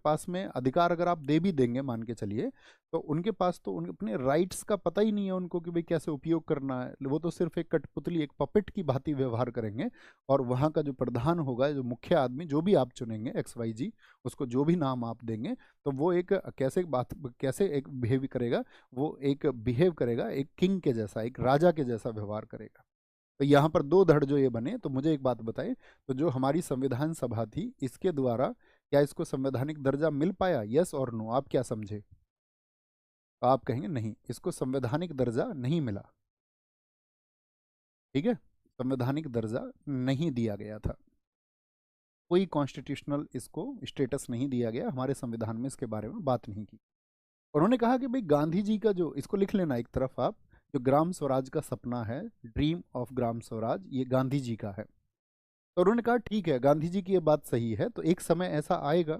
पास में अधिकार अगर आप दे भी देंगे मान के चलिए, तो उनके पास तो उन अपने राइट्स का पता ही नहीं है उनको कि भाई कैसे उपयोग करना है। वो तो सिर्फ एक कठपुतली, एक पपेट की भांति व्यवहार करेंगे। और वहाँ का जो प्रधान होगा, जो मुख्य आदमी, जो भी आप चुनेंगे XYZ, उसको जो भी नाम आप देंगे, तो वो एक कैसे एक बिहेव करेगा एक किंग के जैसा, एक राजा के जैसा व्यवहार करेगा। तो यहाँ पर दो धड़ जो ये बने, तो मुझे एक बात बताएं, तो जो हमारी संविधान सभा थी, इसके द्वारा क्या इसको संवैधानिक दर्जा मिल पाया? यस और नो, आप क्या समझे? तो आप कहेंगे नहीं, इसको संवैधानिक दर्जा नहीं मिला। ठीक है, संवैधानिक दर्जा नहीं दिया गया था, कोई कॉन्स्टिट्यूशनल इसको स्टेटस नहीं दिया गया, हमारे संविधान में इसके बारे में बात नहीं की। उन्होंने कहा कि भाई गांधी जी का जो, इसको लिख लेना एक तरफ आप, जो ग्राम स्वराज का सपना है, ड्रीम ऑफ ग्राम स्वराज, ये गांधी जी का है। तो उन्होंने कहा ठीक है, गांधी जी की ये बात सही है, तो एक समय ऐसा आएगा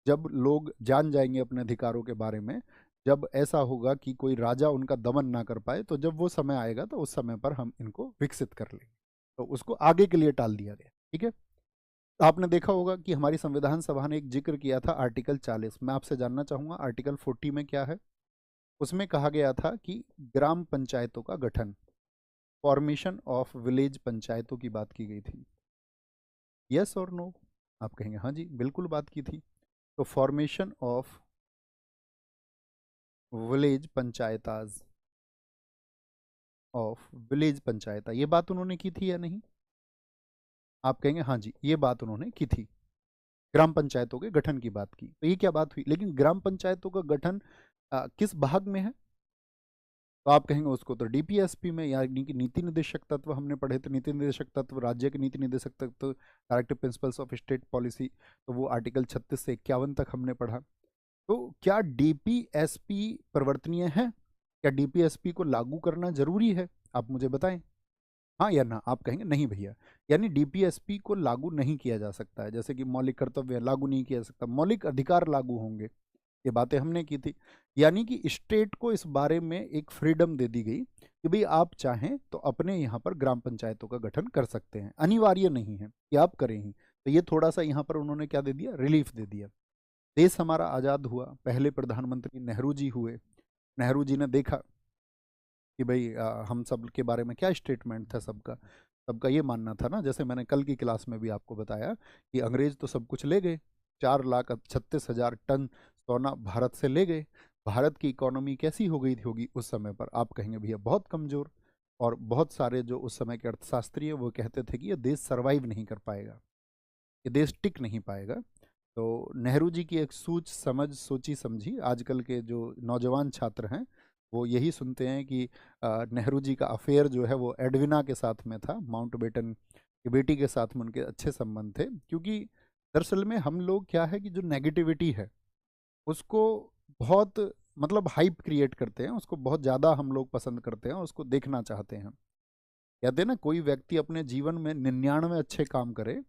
जब लोग जान जाएंगे अपने अधिकारों के बारे में, जब ऐसा होगा कि कोई राजा उनका दमन ना कर पाए, तो जब वो समय आएगा तो उस समय पर हम इनको विकसित कर लेंगे। तो उसको आगे के लिए टाल दिया गया। ठीक है, आपने देखा होगा कि हमारी संविधान सभा ने एक जिक्र किया था आर्टिकल 40। मैं आपसे जानना चाहूंगा आर्टिकल 40 में क्या है। उसमें कहा गया था कि ग्राम पंचायतों का गठन, फॉर्मेशन ऑफ विलेज पंचायतों की बात की गई थी। यस और नो? आप कहेंगे हाँ जी बिल्कुल बात की थी। तो formation of village panchayats, of village panchayat, ये बात उन्होंने की थी या नहीं? आप कहेंगे हाँ जी ये बात उन्होंने की थी, ग्राम पंचायतों के गठन की बात की। तो ये क्या बात हुई? लेकिन ग्राम पंचायतों का गठन किस भाग में है? तो आप कहेंगे उसको तो DPSP में, यानी कि नीति निर्देशक तत्व हमने पढ़े थे, नीति निर्देशक तत्व, राज्य के नीति निर्देशक तत्व, directive principles of state policy, तो वो आर्टिकल 36 से 51 तक हमने पढ़ा। तो क्या DPSP परिवर्तनीय है? क्या DPSP को लागू करना जरूरी है? आप मुझे बताएं हाँ या ना। आप कहेंगे नहीं भैया, यानी DPSP को लागू नहीं किया जा सकता है, जैसे कि मौलिक कर्तव्य लागू नहीं किया जा सकता, मौलिक अधिकार लागू होंगे, ये बातें हमने की थी। यानी कि स्टेट को इस बारे में एक फ्रीडम दे दी गई कि भाई आप चाहें तो अपने यहाँ पर ग्राम पंचायतों का गठन कर सकते हैं, अनिवार्य नहीं है कि आप करें ही। तो ये थोड़ा सा यहाँ पर उन्होंने क्या दे दिया, रिलीफ दे दिया। देश हमारा आज़ाद हुआ, पहले प्रधानमंत्री नेहरू जी हुए। नेहरू जी ने देखा कि भाई हम सब के बारे में क्या स्टेटमेंट था सबका, सबका ये मानना था ना, जैसे मैंने कल की क्लास में भी आपको बताया कि अंग्रेज तो सब कुछ ले गए, 4,36,000 टन सोना भारत से ले गए। भारत की इकोनॉमी कैसी हो गई थी होगी उस समय पर? आप कहेंगे भैया बहुत कमज़ोर। और बहुत सारे जो उस समय के अर्थशास्त्री हैं वो कहते थे कि ये देश सरवाइव नहीं कर पाएगा, ये देश टिक नहीं पाएगा। तो नेहरू जी की एक सूझ समझ, सोची समझी, आजकल के जो नौजवान छात्र हैं वो यही सुनते हैं कि नेहरू जी का अफेयर जो है वो एडविना के साथ में था, माउंटबेटन की बेटी के साथ में उनके अच्छे संबंध थे। क्योंकि दरअसल में हम लोग क्या है कि जो नेगेटिविटी है उसको बहुत, मतलब हाइप क्रिएट करते हैं, उसको बहुत ज़्यादा हम लोग पसंद करते हैं, उसको देखना चाहते हैं। कहते हैं ना, कोई व्यक्ति अपने जीवन में 99 अच्छे काम करे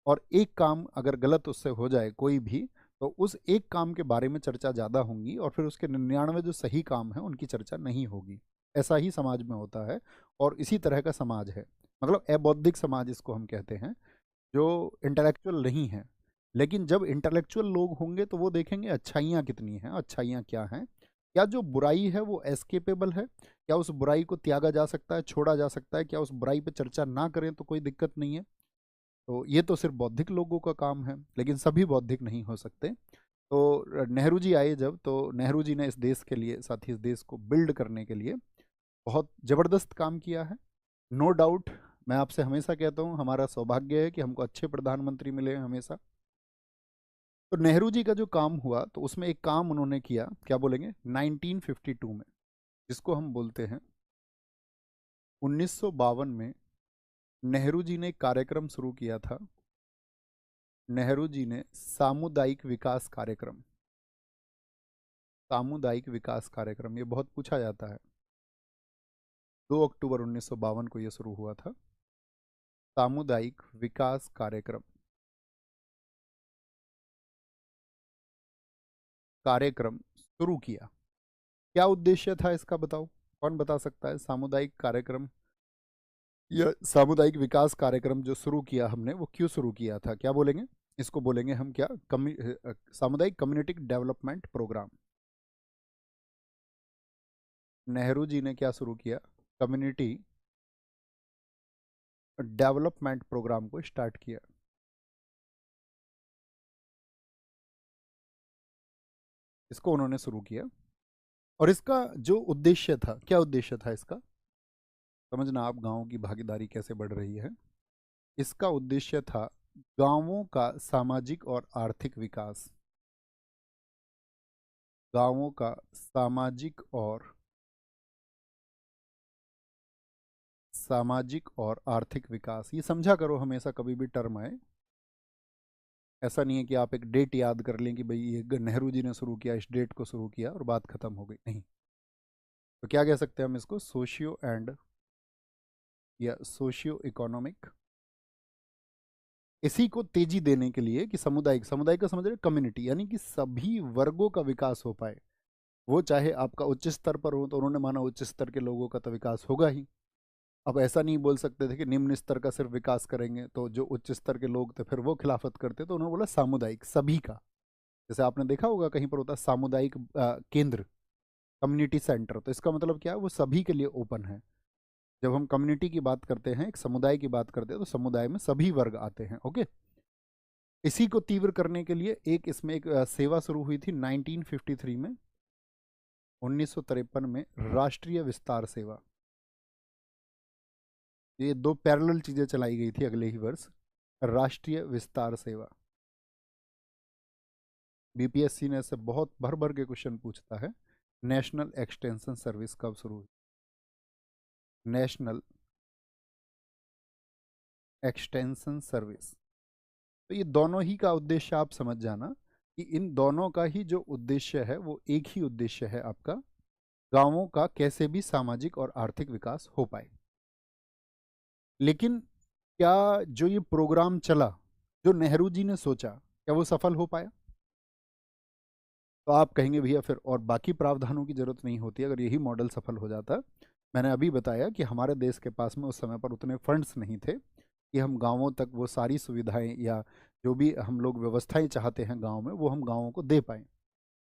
और एक काम अगर गलत उससे हो जाए कोई भी, तो उस एक काम के बारे में चर्चा ज़्यादा होंगी और फिर उसके 99 जो सही काम है उनकी चर्चा नहीं होगी। ऐसा ही समाज में होता है और इसी तरह का समाज है, मतलब अबौद्धिक समाज इसको हम कहते हैं, जो इंटेलेक्चुअल नहीं है। लेकिन जब इंटेलेक्चुअल लोग होंगे तो वो देखेंगे अच्छाइयाँ कितनी हैं, अच्छाइयाँ क्या हैं, क्या जो बुराई है वो एस्केपेबल है, क्या उस बुराई को त्यागा जा सकता है, छोड़ा जा सकता है, क्या उस बुराई पे चर्चा ना करें तो कोई दिक्कत नहीं है। तो ये तो सिर्फ बौद्धिक लोगों का काम है, लेकिन सभी बौद्धिक नहीं हो सकते। तो नेहरू जी आए जब, तो नेहरू जी ने इस देश के लिए, साथ ही इस देश को बिल्ड करने के लिए बहुत ज़बरदस्त काम किया है। नो डाउट, मैं आपसे हमेशा कहता हूँ हमारा सौभाग्य है कि हमको अच्छे प्रधानमंत्री मिले हैं हमेशा। तो नेहरू जी का जो काम हुआ, तो उसमें एक काम उन्होंने किया, क्या बोलेंगे, 1952 में, जिसको हम बोलते हैं 1952 में नेहरू जी ने एक कार्यक्रम शुरू किया था। नेहरू जी ने सामुदायिक विकास कार्यक्रम, सामुदायिक विकास कार्यक्रम, ये बहुत पूछा जाता है। 2 अक्टूबर 1952 को ये शुरू हुआ था, सामुदायिक विकास कार्यक्रम। कार्यक्रम शुरू किया, क्या उद्देश्य था इसका बताओ, कौन बता सकता है? सामुदायिक कार्यक्रम या सामुदायिक विकास कार्यक्रम जो शुरू किया हमने, वो क्यों शुरू किया था, क्या बोलेंगे? इसको बोलेंगे हम क्या, सामुदायिक community development programme. Nehru ji ने क्या शुरू किया, कम्युनिटी डेवलपमेंट प्रोग्राम को स्टार्ट किया। इसको उन्होंने शुरू किया और इसका जो उद्देश्य था, क्या उद्देश्य था इसका, समझना आप गांवों की भागीदारी कैसे बढ़ रही है। इसका उद्देश्य था गांवों का सामाजिक और आर्थिक विकास, गांवों का सामाजिक और आर्थिक विकास। ये समझा करो हमेशा, कभी भी टर्म आए ऐसा नहीं है कि आप एक डेट याद कर लें कि भाई ये नेहरू जी ने शुरू किया, इस डेट को शुरू किया और बात खत्म हो गई, नहीं। तो क्या कह सकते हैं हम इसको, सोशियो एंड या सोशियो इकोनॉमिक। इसी को तेजी देने के लिए कि सामुदायिक, सामुदायिक का समझ रहे, कम्युनिटी, यानी कि सभी वर्गों का विकास हो पाए। वो चाहे आपका उच्च स्तर पर हो तो उन्होंने माना उच्च स्तर के लोगों का तो विकास होगा ही। अब ऐसा नहीं बोल सकते थे कि निम्न स्तर का सिर्फ विकास करेंगे, तो जो उच्च स्तर के लोग थे फिर वो खिलाफत करते, तो उन्होंने बोला सामुदायिक, सभी का। जैसे आपने देखा होगा कहीं पर होता है सामुदायिक केंद्र, कम्युनिटी सेंटर, तो इसका मतलब क्या है, वो सभी के लिए ओपन है। जब हम कम्युनिटी की बात करते हैं, एक समुदाय की बात करते हैं, तो समुदाय में सभी वर्ग आते हैं, ओके। इसी को तीव्र करने के लिए एक इसमें एक सेवा शुरू हुई थी 1953 में, 1953 में राष्ट्रीय विस्तार सेवा। ये दो पैरेलल चीजें चलाई गई थी अगले ही वर्ष, राष्ट्रीय विस्तार सेवा। बीपीएससी ने से बहुत भर भर के क्वेश्चन पूछता है। नेशनल एक्सटेंशन सर्विस कब शुरू हुई, नेशनल एक्सटेंशन सर्विस। तो ये दोनों ही का उद्देश्य आप समझ जाना कि इन दोनों का ही जो उद्देश्य है वो एक ही उद्देश्य है आपका, गांवों का कैसे भी सामाजिक और आर्थिक विकास हो पाए। लेकिन क्या जो ये प्रोग्राम चला, जो नेहरू जी ने सोचा, क्या वो सफल हो पाया? तो आप कहेंगे भैया फिर और बाकी प्रावधानों की जरूरत नहीं होती अगर यही मॉडल सफल हो जाता। मैंने अभी बताया कि हमारे देश के पास में उस समय पर उतने फंड्स नहीं थे कि हम गांवों तक वो सारी सुविधाएं या जो भी हम लोग व्यवस्थाएं चाहते हैं गांव में वो हम गांवों को दे पाएँ।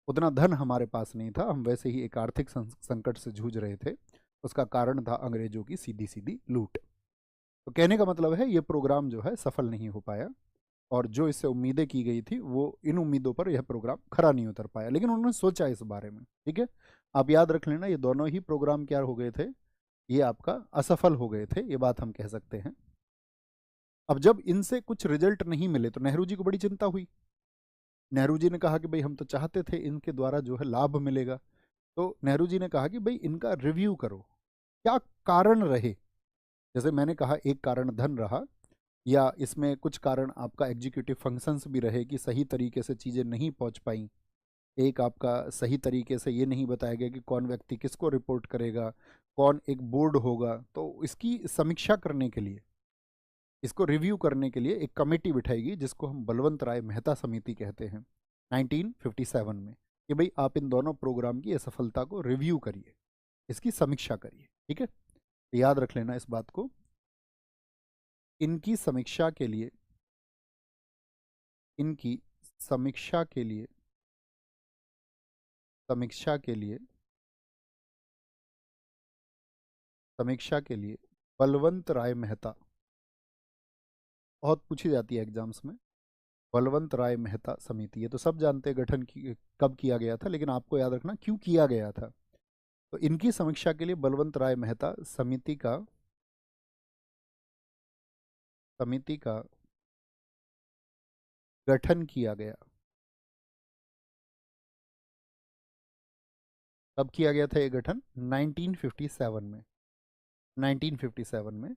उतना धन हमारे पास नहीं था, हम वैसे ही एक आर्थिक संकट से जूझ रहे थे। उसका कारण था अंग्रेजों की सीधी सीधी लूट। तो कहने का मतलब है ये प्रोग्राम जो है सफल नहीं हो पाया और जो इससे उम्मीदें की गई थी वो इन उम्मीदों पर यह प्रोग्राम खरा नहीं उतर पाया, लेकिन उन्होंने सोचा इस बारे में, ठीक है। आप याद रख लेना, ये दोनों ही प्रोग्राम क्या हो गए थे, ये आपका असफल हो गए थे, ये बात हम कह सकते हैं। अब जब इनसे कुछ रिजल्ट नहीं मिले तो नेहरू जी को बड़ी चिंता हुई। नेहरू जी ने कहा कि भाई हम तो चाहते थे इनके द्वारा जो है लाभ मिलेगा, तो नेहरू जी ने कहा कि भाई इनका रिव्यू करो, क्या कारण रहे। जैसे मैंने कहा एक कारण धन रहा, या इसमें कुछ कारण आपका एग्जीक्यूटिव फंक्शंस भी रहे कि सही तरीके से चीज़ें नहीं पहुंच पाई। एक आपका सही तरीके से ये नहीं बताया गया कि कौन व्यक्ति किसको रिपोर्ट करेगा, कौन एक बोर्ड होगा। तो इसकी समीक्षा करने के लिए, इसको रिव्यू करने के लिए एक कमेटी बिठाएगी जिसको हम बलवंत राय मेहता समिति कहते हैं 1957 में, कि भाई आप इन दोनों प्रोग्राम की असफलता को रिव्यू करिए, इसकी समीक्षा करिए, ठीक है। तो याद रख लेना इस बात को। इनकी समीक्षा के लिए, इनकी समीक्षा के लिए, समीक्षा के लिए, समीक्षा के लिए बलवंत राय मेहता, बहुत पूछी जाती है एग्जाम्स में, बलवंत राय मेहता समिति। ये तो सब जानते हैं गठन की कब किया गया था, लेकिन आपको याद रखना क्यों किया गया था। तो इनकी समीक्षा के लिए बलवंत राय मेहता समिति का गठन किया गया। कब किया गया था ये गठन, 1957 में, 1957 में।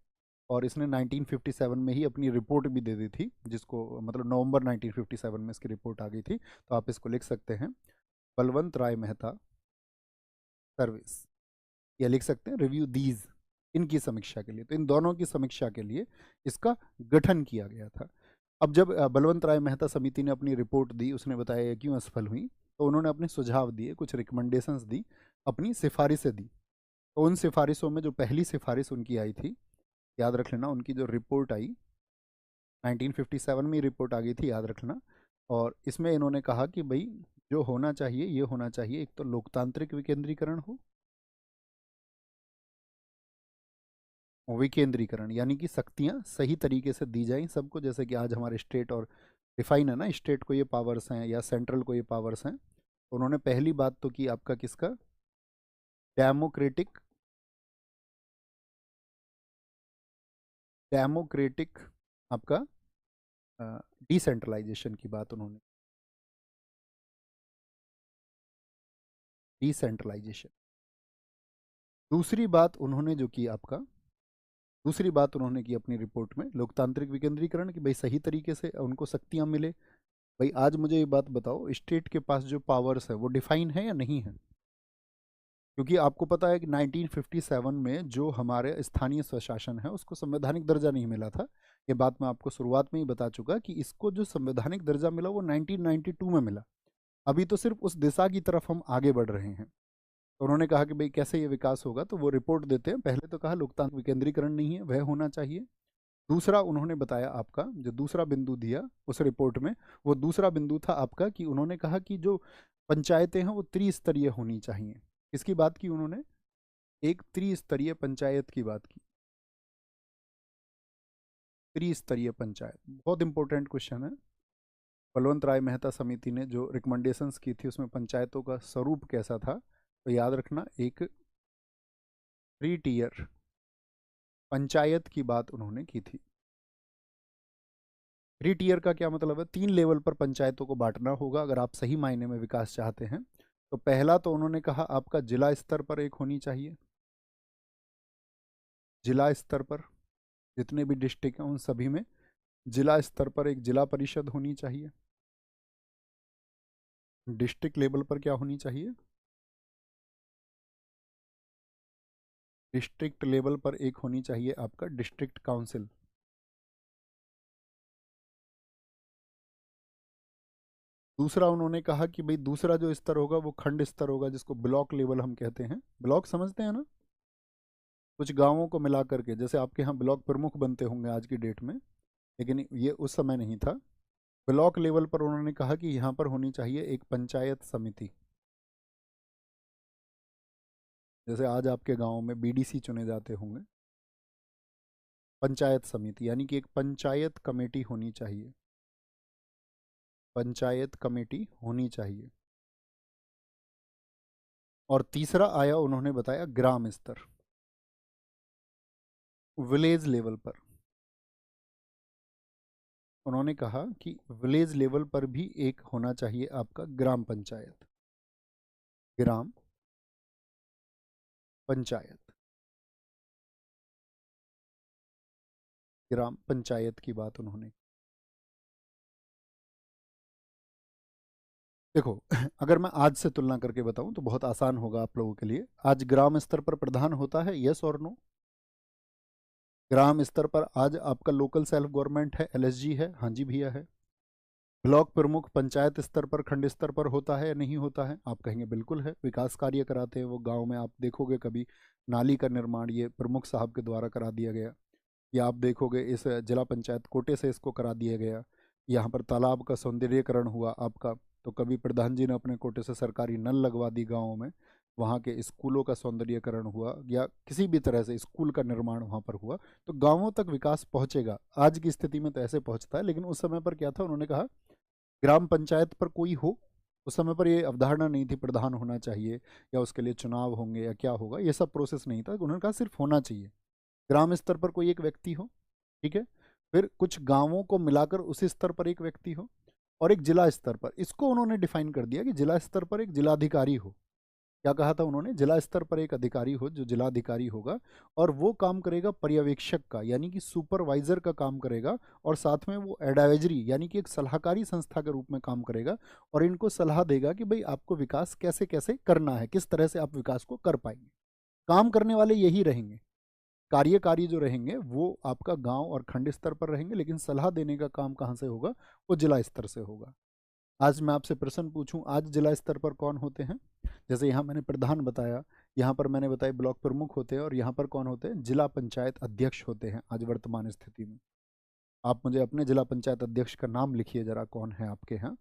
और इसने 1957 में ही अपनी रिपोर्ट भी दे दी थी, जिसको मतलब नवंबर 1957 में इसकी रिपोर्ट आ गई थी। तो आप इसको लिख सकते हैं बलवंत राय मेहता सर्विस, या लिख सकते हैं रिव्यू दीज, इनकी समीक्षा के लिए। तो इन दोनों की समीक्षा के लिए इसका गठन किया गया था। अब जब बलवंत राय मेहता समिति ने अपनी रिपोर्ट दी, उसने बताया क्यों असफल हुई, तो उन्होंने अपने सुझाव दिए, कुछ रिकमेंडेशंस दी, अपनी सिफारिशें दी। तो उन सिफारिशों में जो पहली सिफारिश उनकी आई थी, याद रख लेना, उनकी जो रिपोर्ट आई 1957 में रिपोर्ट आ गई थी, याद रखना। और इसमें इन्होंने कहा कि भाई जो होना चाहिए ये होना चाहिए, एक तो लोकतांत्रिक विकेंद्रीकरण हो, विकेंद्रीकरण यानी कि शक्तियां सही तरीके से दी जाएं सबको, जैसे कि आज हमारे स्टेट और डिफाइन है ना, स्टेट को ये पावर्स हैं या सेंट्रल को ये पावर्स हैं। तो उन्होंने पहली बात तो की आपका किसका, डेमोक्रेटिक, डेमोक्रेटिक आपका डिसेंट्रलाइजेशन की बात उन्होंने, डिसेंट्रलाइजेशन। दूसरी बात उन्होंने जो की आपका, दूसरी बात उन्होंने की अपनी रिपोर्ट में लोकतांत्रिक विकेंद्रीकरण, की भाई सही तरीके से उनको शक्तियां मिले। भाई आज मुझे ये बात बताओ, स्टेट के पास जो पावर्स है वो डिफाइन है या नहीं है? क्योंकि आपको पता है कि 1957 में जो हमारे स्थानीय स्वशासन है उसको संवैधानिक दर्जा नहीं मिला था। ये बात मैं आपको शुरुआत में ही बता चुका कि इसको जो संवैधानिक दर्जा मिला वो 1992 में मिला। अभी तो सिर्फ उस दिशा की तरफ हम आगे बढ़ रहे हैं। तो उन्होंने कहा कि भाई कैसे ये विकास होगा, तो वो रिपोर्ट देते हैं। पहले तो कहा लोकतांत्रिक विकेंद्रीकरण नहीं है, वह होना चाहिए। दूसरा उन्होंने बताया आपका जो दूसरा बिंदु दिया उस रिपोर्ट में, वो दूसरा बिंदु था आपका कि उन्होंने कहा कि जो पंचायतें हैं वो त्रिस्तरीय होनी चाहिए। किसकी बात की उन्होंने? एक त्रिस्तरीय पंचायत की बात की। त्रिस्तरीय पंचायत बहुत इंपॉर्टेंट क्वेश्चन है। बलवंत राय मेहता समिति ने जो रिकमेंडेशंस की थी उसमें पंचायतों का स्वरूप कैसा था, तो याद रखना एक 3 टीयर पंचायत की बात उन्होंने की थी। 3 टीयर का क्या मतलब है? 3 लेवल पर पंचायतों को बांटना होगा अगर आप सही मायने में विकास चाहते हैं। तो पहला तो उन्होंने कहा आपका जिला स्तर पर एक होनी चाहिए, जिला स्तर पर जितने भी डिस्ट्रिक्ट हैं उन सभी में जिला स्तर पर एक जिला परिषद होनी चाहिए। डिस्ट्रिक्ट लेवल पर क्या होनी चाहिए? डिस्ट्रिक्ट लेवल पर एक होनी चाहिए आपका डिस्ट्रिक्ट काउंसिल। दूसरा उन्होंने कहा कि भाई दूसरा जो स्तर होगा वो खंड स्तर होगा, जिसको ब्लॉक लेवल हम कहते हैं। ब्लॉक समझते हैं ना, कुछ गांवों को मिला करके, जैसे आपके यहाँ ब्लॉक प्रमुख बनते होंगे आज की डेट में, लेकिन ये उस समय नहीं था। ब्लॉक लेवल पर उन्होंने कहा कि यहाँ पर होनी चाहिए एक पंचायत समिति। जैसे आज आपके गांव में बीडीसी चुने जाते होंगे, पंचायत समिति यानी कि एक पंचायत कमेटी होनी चाहिए, पंचायत कमेटी होनी चाहिए। और तीसरा आया उन्होंने बताया ग्राम स्तर, विलेज लेवल पर। उन्होंने कहा कि विलेज लेवल पर भी एक होना चाहिए आपका ग्राम पंचायत, ग्राम पंचायत, ग्राम पंचायत की बात उन्होंने। देखो अगर मैं आज से तुलना करके बताऊं तो बहुत आसान होगा आप लोगों के लिए। आज ग्राम स्तर पर प्रधान होता है, यस और नो? ग्राम स्तर पर आज आपका लोकल सेल्फ गवर्नमेंट है, एलएसजी है, हाँ जी भैया है। ब्लॉक प्रमुख पंचायत स्तर पर खंड स्तर पर होता है या नहीं होता है? आप कहेंगे बिल्कुल है, विकास कार्य कराते हैं वो गांव में। आप देखोगे कभी नाली का निर्माण ये प्रमुख साहब के द्वारा करा दिया गया, या आप देखोगे इस जिला पंचायत कोटे से इसको करा दिया गया। यहाँ पर तालाब का सौंदर्यीकरण हुआ आपका, तो कभी प्रधान जी ने अपने कोटे से सरकारी नल लगवा दी गाँव में। वहाँ के स्कूलों का सौंदर्यीकरण हुआ या किसी भी तरह से स्कूल का निर्माण वहाँ पर हुआ, तो गाँवों तक विकास पहुँचेगा। आज की स्थिति में तो ऐसे पहुँचता है, लेकिन उस समय पर क्या था, उन्होंने कहा ग्राम पंचायत पर कोई हो। उस समय पर ये अवधारणा नहीं थी प्रधान होना चाहिए या उसके लिए चुनाव होंगे या क्या होगा, ये सब प्रोसेस नहीं था। उन्होंने कहा सिर्फ होना चाहिए, ग्राम स्तर पर कोई एक व्यक्ति हो, ठीक है। फिर कुछ गांवों को मिलाकर उसी स्तर पर एक व्यक्ति हो, और एक जिला स्तर पर, इसको उन्होंने डिफाइन कर दिया कि जिला स्तर पर एक जिलाधिकारी हो। क्या कहा था उन्होंने? जिला स्तर पर एक अधिकारी हो जो जिलाधिकारी होगा, और वो काम करेगा पर्यवेक्षक का यानी कि सुपरवाइजर का काम करेगा, और साथ में वो एडवाइजरी यानी कि एक सलाहकारी संस्था के रूप में काम करेगा, और इनको सलाह देगा कि भाई आपको विकास कैसे कैसे करना है, किस तरह से आप विकास को कर पाएंगे। काम करने वाले यही रहेंगे, कार्यकारी जो रहेंगे वो आपका गांव और खंड स्तर पर रहेंगे, लेकिन सलाह देने का काम कहाँ से होगा? वो जिला स्तर से होगा। आज मैं आपसे प्रश्न पूछूं, आज जिला स्तर पर कौन होते हैं? जैसे यहाँ मैंने प्रधान बताया, यहाँ पर मैंने बताया ब्लॉक प्रमुख होते हैं, और यहाँ पर कौन होते हैं? जिला पंचायत अध्यक्ष होते हैं आज वर्तमान स्थिति में। आप मुझे अपने जिला पंचायत अध्यक्ष का नाम लिखिए जरा, कौन है आपके यहाँ।